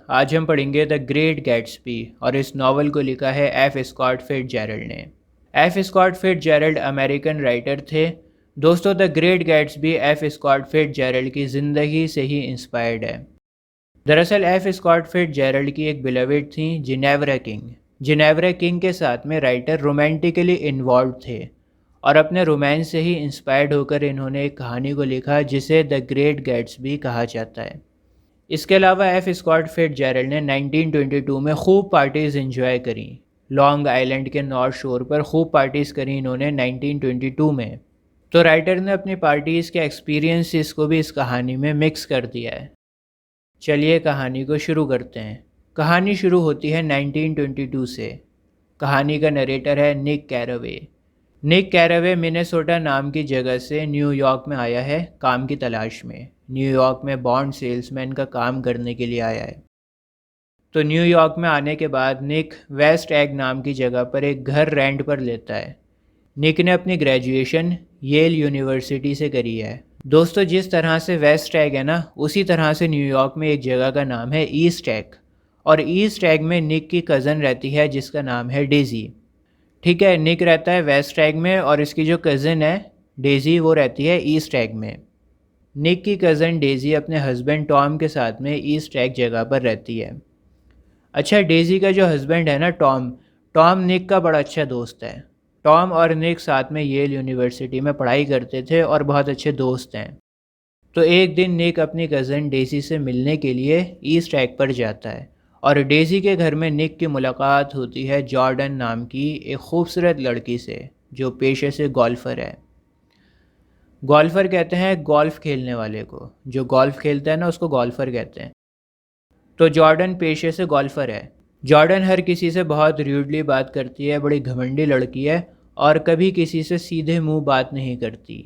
आज हम पढ़ेंगे द ग्रेट गैट्सबी और इस नावल को लिखा है एफ स्कॉट फिट्जजेरल्ड ने। F Scott Fitzgerald American writer थे। दोस्तों, the great Gatsby F Scott Fitzgerald की ज़िंदगी से ही इंस्पायर्ड है। दरअसल एफ स्कॉट फिट्जजेरल्ड की एक बिलवेड थी, जिनेवरा किंग। जिनेवरा किंग के साथ में राइटर रोमांटिकली इन्वॉल्व थे और अपने रोमांस से ही इंस्पायर्ड होकर इन्होंने एक कहानी को लिखा जिसे द ग्रेट गैट्सबी कहा जाता है। इसके अलावा एफ स्कॉट फिट्जजेरल्ड ने 1922 में खूब पार्टीज़ इंजॉय करी। लॉन्ग आइलैंड के नॉर्थ शोर पर खूब पार्टीज़ करी इन्होंने 1922 में। तो राइटर ने अपनी पार्टीज़ के एक्सपीरियंसेस को भी इस कहानी में मिक्स कर दिया है। चलिए कहानी को शुरू करते हैं। कहानी शुरू होती है 1922 से। कहानी का नरेटर है निक कैरावे। निक कैरावे मिनेसोटा नाम की जगह से न्यूयॉर्क में आया है काम की तलाश में। न्यूयॉर्क में बॉन्ड सेल्समैन का काम करने के लिए आया है। तो न्यूयॉर्क में आने के बाद निक वेस्ट एग नाम की जगह पर एक घर रेंट पर लेता है। निक ने अपनी ग्रेजुएशन येल यूनिवर्सिटी से करी है। दोस्तों, जिस तरह से वेस्ट एग है ना, उसी तरह से न्यूयॉर्क में एक जगह का नाम है ईस्ट एग, और ईस्ट एग में निक की कज़न रहती है जिसका नाम है डेजी। ठीक है, निक रहता है वेस्ट एग में और इसकी जो कज़न है डेजी वो रहती है ईस्ट एग में। निक की कज़न डेजी अपने हस्बैंड टॉम के साथ में ईस्ट एग जगह पर रहती है। अच्छा, डेजी का जो हस्बैंड है ना टॉम, टॉम निक का बड़ा अच्छा दोस्त है। टॉम और निक साथ में येल यूनिवर्सिटी में पढ़ाई करते थे और बहुत अच्छे दोस्त हैं। तो एक दिन निक अपनी कज़न डेजी से मिलने के लिए ईस्ट एग पर जाता है और डेजी के घर में निक की मुलाकात होती है जॉर्डन नाम की एक खूबसूरत लड़की से जो पेशे से गोल्फ़र है। गोल्फ़र कहते हैं गोल्फ़ खेलने वाले को, जो गोल्फ़ खेलता है ना उसको गोल्फ़र कहते हैं। तो जॉर्डन पेशे से गोल्फ़र है। जॉर्डन हर किसी से बहुत र्यूडली बात करती है, बड़ी घमंडी लड़की है और कभी किसी से सीधे मुंह बात नहीं करती।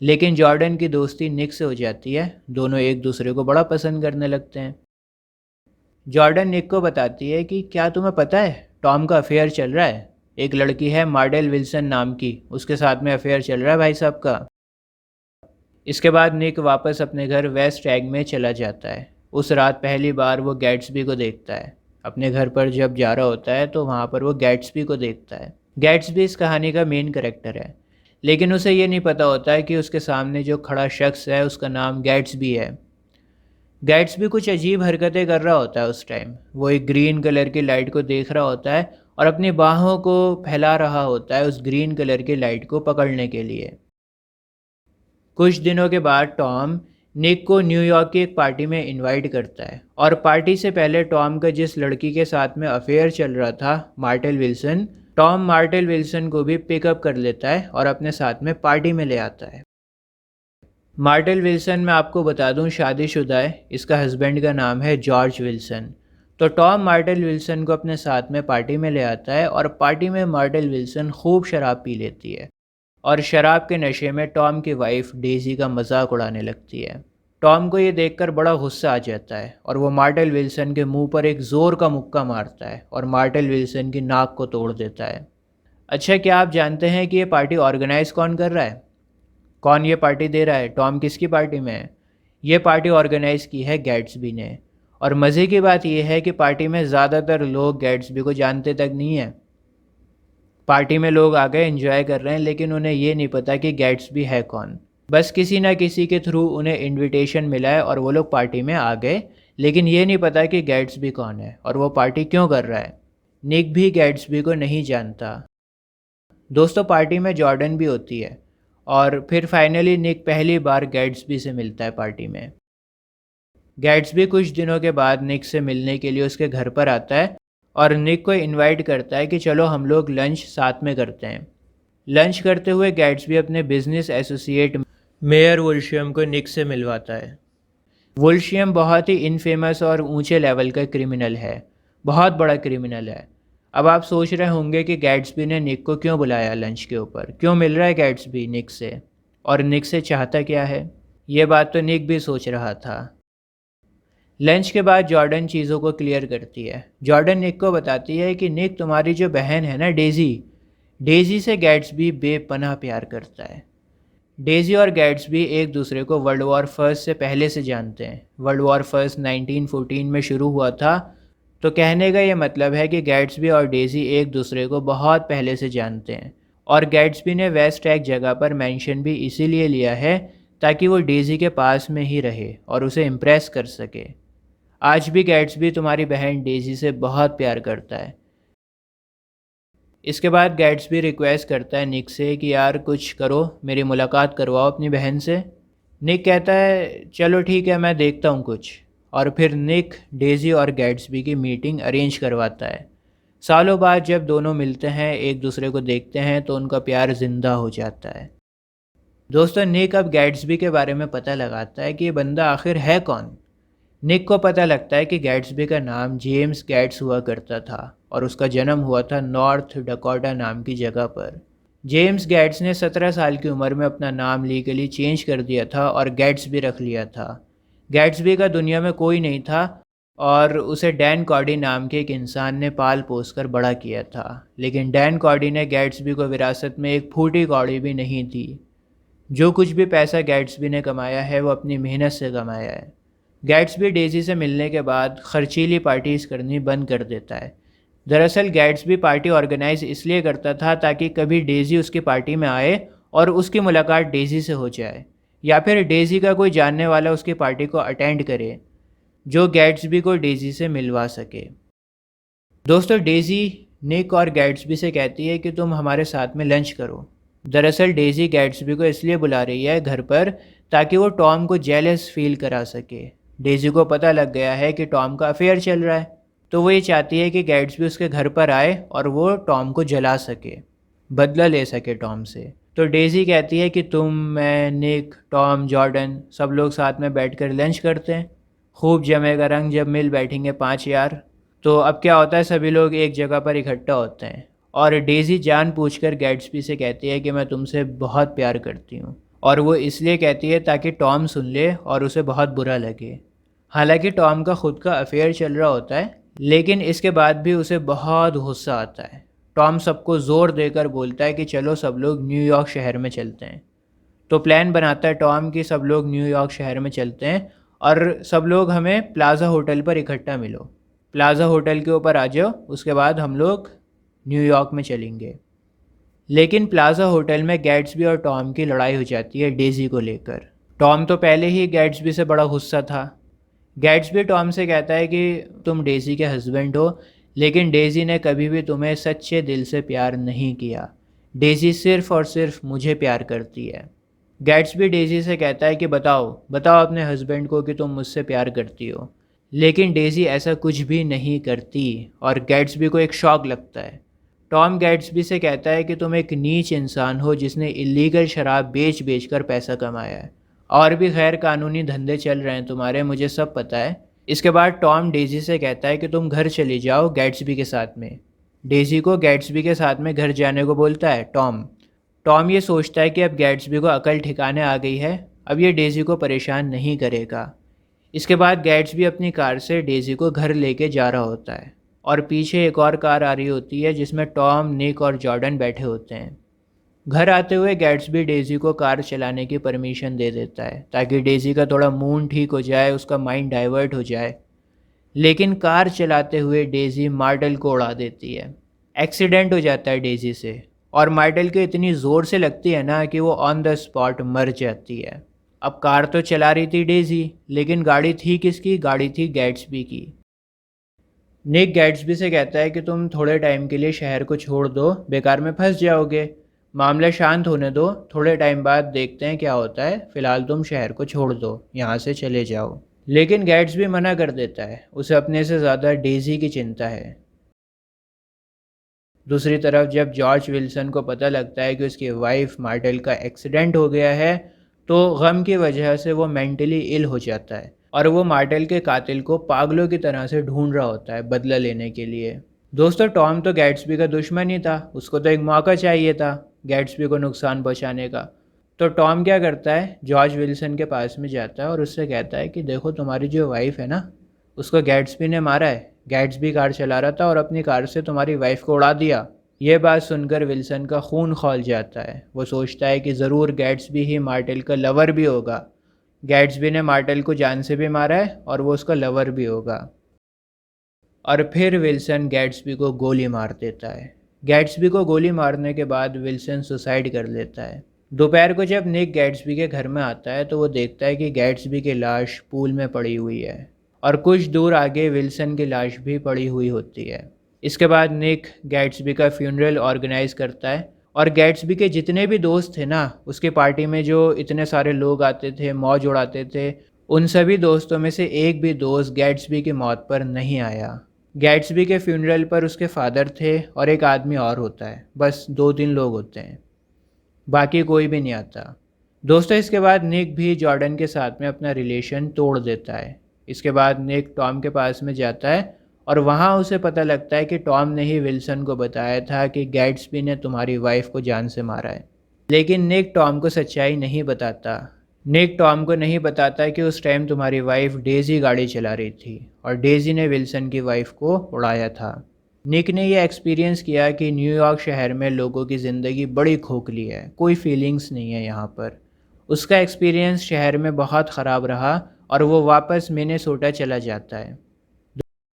लेकिन जॉर्डन की दोस्ती निक से हो जाती है, दोनों एक दूसरे को बड़ा पसंद करने लगते हैं। जॉर्डन निक को बताती है कि क्या तुम्हें पता है टॉम का अफेयर चल रहा है, एक लड़की है मार्डेल विल्सन नाम की, उसके साथ में अफेयर चल रहा है भाई साहब का। इसके बाद निक वापस अपने घर वेस्ट एग में चला जाता है। उस रात पहली बार वो गैट्सबी को देखता है। अपने घर पर जब जा रहा होता है तो वहाँ पर वो गैट्सबी को देखता है। गैट्सबी इस कहानी का मेन कैरेक्टर है, लेकिन उसे ये नहीं पता होता है कि उसके सामने जो खड़ा शख्स है उसका नाम गैट्सबी है। गैट्सबी कुछ अजीब हरकतें कर रहा होता है उस टाइम। वो एक ग्रीन कलर की लाइट को देख रहा होता है और अपनी बाहों को फैला रहा होता है उस ग्रीन कलर की लाइट को पकड़ने के लिए। कुछ दिनों के बाद टॉम निक को न्यूयॉर्क की एक पार्टी में इनवाइट करता है और पार्टी से पहले टॉम का जिस लड़की के साथ में अफेयर चल रहा था Martel Wilson, Tom Martel Wilson को भी पिकअप कर लेता है और अपने साथ में पार्टी में ले आता है। मार्टेल विल्सन, मैं आपको बता दूं, शादीशुदा है। इसका हस्बैंड का नाम है जॉर्ज विल्सन। तो टॉम मार्टेल विल्सन को अपने साथ में पार्टी में ले आता है और पार्टी में मार्टेल विल्सन खूब शराब पी लेती है और शराब के नशे में टॉम की वाइफ डेजी का मजाक उड़ाने लगती है। टॉम को ये देखकर बड़ा गुस्सा आ जाता है और वो मार्टेल विल्सन के मुंह पर एक ज़ोर का मुक्का मारता है और मार्टेल विल्सन की नाक को तोड़ देता है। अच्छा, क्या आप जानते हैं कि ये पार्टी ऑर्गेनाइज कौन कर रहा है? कौन ये पार्टी दे रहा है? टॉम किसकी पार्टी में है? ये पार्टी ऑर्गेनाइज की है गैट्सबी ने। और मज़े की बात यह है कि पार्टी में ज़्यादातर लोग गैट्सबी को जानते तक नहीं है। पार्टी में लोग आ गए, एंजॉय कर रहे हैं, लेकिन उन्हें ये नहीं पता कि गैट्सबी है कौन। बस किसी ना किसी के थ्रू उन्हें इनविटेशन मिला है और वो लोग पार्टी में आ गए, लेकिन ये नहीं पता कि गैट्सबी कौन है और वो पार्टी क्यों कर रहा है। निक भी गैट्सबी को नहीं जानता। दोस्तों, पार्टी में जॉर्डन भी होती है और फिर फाइनली निक पहली बार गैट्सबी से मिलता है पार्टी में। गैट्सबी कुछ दिनों के बाद निक से मिलने के लिए उसके घर पर आता है और निक को इनवाइट करता है कि चलो हम लोग लंच साथ में करते हैं। लंच करते हुए गैट्सबी अपने बिजनेस एसोसिएट मेयर वुल्शियम को निक से मिलवाता है। वुल्शियम बहुत ही इनफेमस और ऊंचे लेवल का क्रिमिनल है, बहुत बड़ा क्रिमिनल है। अब आप सोच रहे होंगे कि गैट्सबी ने निक को क्यों बुलाया लंच के ऊपर, क्यों मिल रहा है गैट्सबी निक से, और निक से चाहता क्या है? ये बात तो निक भी सोच रहा था। लंच के बाद जॉर्डन चीज़ों को क्लियर करती है। जॉर्डन निक को बताती है कि निक, तुम्हारी जो बहन है ना डेजी, डेजी से गैट्सबी बेपनाह प्यार करता है। डेजी और गैट्सबी एक दूसरे को वर्ल्ड वॉर फर्स्ट से पहले से जानते हैं। वर्ल्ड वॉर फर्स्ट 1914 में शुरू हुआ था, तो कहने का ये मतलब है कि गैट्सबी और डेजी एक दूसरे को बहुत पहले से जानते हैं। और गैट्सबी ने वेस्ट एक जगह पर मेंशन भी इसीलिए लिया है ताकि वो डेजी के पास में ही रहे और उसे इम्प्रेस कर सके। आज भी गैट्सबी तुम्हारी बहन डेजी से बहुत प्यार करता है। इसके बाद गैट्सबी रिक्वेस्ट करता है निक से कि यार कुछ करो, मेरी मुलाकात करवाओ अपनी बहन से। निक कहता है चलो ठीक है, मैं देखता हूँ कुछ। और फिर निक डेजी और गैट्सबी की मीटिंग अरेंज करवाता है। सालों बाद जब दोनों मिलते हैं, एक दूसरे को देखते हैं, तो उनका प्यार जिंदा हो जाता है। दोस्तों, निक अब गैट्सबी के बारे में पता लगाता है कि ये बंदा आखिर है कौन। निक को पता लगता है कि गैट्सबी का नाम जेम्स गैट्स हुआ करता था और उसका जन्म हुआ था नॉर्थ डकोटा नाम की जगह पर। जेम्स गैट्स ने 17 साल की उम्र में अपना नाम लीगली चेंज कर दिया था और गैट्सबी रख लिया था। गैट्सबी का दुनिया में कोई नहीं था और उसे डैन कॉडी नाम के एक इंसान ने पाल पोस कर बड़ा किया था। लेकिन डैन कॉडी ने गैट्सबी को विरासत में एक फूटी कौड़ी भी नहीं दी। जो कुछ भी पैसा गैट्सबी ने कमाया है वो अपनी मेहनत से कमाया है। गैट्सबी डेजी से मिलने के बाद खर्चीली पार्टीज करनी बंद कर देता है। दरअसल गैट्सबी पार्टी ऑर्गेनाइज इसलिए करता था ताकि कभी डेजी उसकी पार्टी में आए और उसकी मुलाकात डेजी से हो जाए, या फिर डेजी का कोई जानने वाला उसकी पार्टी को अटेंड करे जो गैट्सबी को डेजी से मिलवा सके। दोस्तों, डेजी निक और गैट्सबी से कहती है कि तुम हमारे साथ में लंच करो। दरअसल डेजी गैट्सबी को इसलिए बुला रही है घर पर ताकि वो टॉम को जेलस फील करा सके। डेजी को पता लग गया है कि टॉम का अफेयर चल रहा है, तो वो ये चाहती है कि गैट्सबी उसके घर पर आए और वो टॉम को जला सके, बदला ले सके टॉम से। तो डेजी कहती है कि तुम, मैं, निक, टॉम, जॉर्डन सब लोग साथ में बैठकर लंच करते हैं। खूब जमेगा रंग जब मिल बैठेंगे 5 यार। तो अब क्या होता है, सभी लोग एक जगह पर इकट्ठा होते हैं और डेजी जानबूझकर गैट्सबी से कहती है कि मैं तुमसे बहुत प्यार करती हूँ। और वो इसलिए कहती है ताकि टॉम सुन ले और उसे बहुत बुरा लगे। हालांकि टॉम का खुद का अफेयर चल रहा होता है, लेकिन इसके बाद भी उसे बहुत गुस्सा आता है। टॉम सबको ज़ोर देकर बोलता है कि चलो सब लोग न्यूयॉर्क शहर में चलते हैं। तो प्लान बनाता है टॉम कि सब लोग न्यूयॉर्क शहर में चलते हैं और सब लोग हमें प्लाज़ा होटल पर इकट्ठा मिलो। प्लाज़ा होटल के ऊपर आ जाओ, उसके बाद हम लोग न्यूयॉर्क में चलेंगे। लेकिन प्लाज़ा होटल में गैट्सबी और टॉम की लड़ाई हो जाती है डेजी को लेकर। टॉम तो पहले ही गैट्सबी से बड़ा गुस्सा था। गैट्सबी टॉम से कहता है कि तुम डेजी के हस्बैंड हो, लेकिन डेजी ने कभी भी तुम्हें सच्चे दिल से प्यार नहीं किया। डेजी सिर्फ़ और सिर्फ मुझे प्यार करती है। गैट्सबी डेजी से कहता है कि बताओ बताओ अपने हस्बैंड को कि तुम मुझसे प्यार करती हो। लेकिन डेजी ऐसा कुछ भी नहीं करती और गैट्सबी को एक शॉक लगता है। टॉम गैट्सबी से कहता है कि तुम एक नीच इंसान हो जिसने इलीगल शराब बेच बेच कर पैसा कमाया है, और भी गैर कानूनी धंधे चल रहे हैं तुम्हारे, मुझे सब पता है। इसके बाद टॉम डेजी से कहता है कि तुम घर चली जाओ गैट्सबी के साथ में। डेजी को गैट्सबी के साथ में घर जाने को बोलता है टॉम ये सोचता है कि अब गैट्सबी को अकल ठिकाने आ गई है, अब ये डेजी को परेशान नहीं करेगा। इसके बाद गैट्सबी अपनी कार से डेजी को घर लेके जा रहा होता है और पीछे एक और कार आ रही होती है जिसमें टॉम, निक और जॉर्डन बैठे होते हैं। घर आते हुए गैट्सबी डेजी को कार चलाने की परमिशन दे देता है ताकि डेजी का थोड़ा मूड ठीक हो जाए, उसका माइंड डाइवर्ट हो जाए। लेकिन कार चलाते हुए डेजी मार्टल को उड़ा देती है। एक्सीडेंट हो जाता है डेजी से और मार्टल के इतनी ज़ोर से लगती है ना कि वो ऑन द स्पॉट मर जाती है। अब कार तो चला रही थी डेजी, लेकिन गाड़ी थी किसकी? गाड़ी थी गैट्सबी की। निक गैट्सबी से कहता है कि तुम थोड़े टाइम के लिए शहर को छोड़ दो, बेकार में फंस जाओगे। मामला शांत होने दो, थोड़े टाइम बाद देखते हैं क्या होता है, फ़िलहाल तुम शहर को छोड़ दो, यहाँ से चले जाओ। लेकिन गैट्सबी मना कर देता है, उसे अपने से ज़्यादा डेजी की चिंता है। दूसरी तरफ जब जॉर्ज विल्सन को पता लगता है कि उसकी वाइफ मार्टेल का एक्सीडेंट हो गया है, तो गम की वजह से वो मेंटली इल हो जाता है और वो मार्टेल के कातिल को पागलों की तरह से ढूंढ रहा होता है बदला लेने के लिए। दोस्तों, टॉम तो गैट्सबी का दुश्मन ही था, उसको तो एक मौका चाहिए था गैट्सबी को नुकसान पहुंचाने का। तो टॉम क्या करता है, जॉर्ज विल्सन के पास में जाता है और उससे कहता है कि देखो तुम्हारी जो वाइफ है ना, उसको गैट्सबी ने मारा है। गैट्सबी कार चला रहा था और अपनी कार से तुम्हारी वाइफ को उड़ा दिया। ये बात सुनकर विल्सन का खून खौल जाता है। वो सोचता है कि ज़रूर गैट्सबी ही मार्टेल का लवर भी होगा। गैट्सबी ने मार्टेल को जान से भी मारा है और वो उसका लवर भी होगा। और फिर विल्सन गैट्सबी को गोली मार देता है। गैट्सबी को गोली मारने के बाद विल्सन सुसाइड कर लेता है। दोपहर को जब निक गैट्सबी के घर में आता है तो वो देखता है कि गैट्सबी की लाश पूल में पड़ी हुई है और कुछ दूर आगे विल्सन की लाश भी पड़ी हुई होती है। इसके बाद निक गैट्सबी का फ्यूनरल ऑर्गेनाइज करता है और गैट्सबी के जितने भी दोस्त थे ना, उसके पार्टी में जो इतने सारे लोग आते थे, मौज उड़ाते थे, उन सभी दोस्तों में से एक भी दोस्त गैट्सबी की मौत पर नहीं आया। गैट्सबी के फ्यूनरल पर उसके फादर थे और एक आदमी और होता है। बस 2-3 लोग होते हैं, बाकी कोई भी नहीं आता। दोस्तों, इसके बाद निक भी जॉर्डन के साथ में अपना रिलेशन तोड़ देता है। इसके बाद निक टॉम के पास में जाता है और वहाँ उसे पता लगता है कि टॉम ने ही विल्सन को बताया था कि गैट्सबी ने तुम्हारी वाइफ को जान से मारा है। लेकिन निक टॉम को सच्चाई नहीं बताता। निक टॉम को नहीं बताता कि उस टाइम तुम्हारी वाइफ डेज़ी गाड़ी चला रही थी और डेज़ी ने विल्सन की वाइफ को उड़ाया था। निक ने यह एक्सपीरियंस किया कि न्यूयॉर्क शहर में लोगों की ज़िंदगी बड़ी खोखली है, कोई फीलिंग्स नहीं है यहाँ पर। उसका एक्सपीरियंस शहर में बहुत ख़राब रहा और वो वापस मिनेसोटा चला जाता है।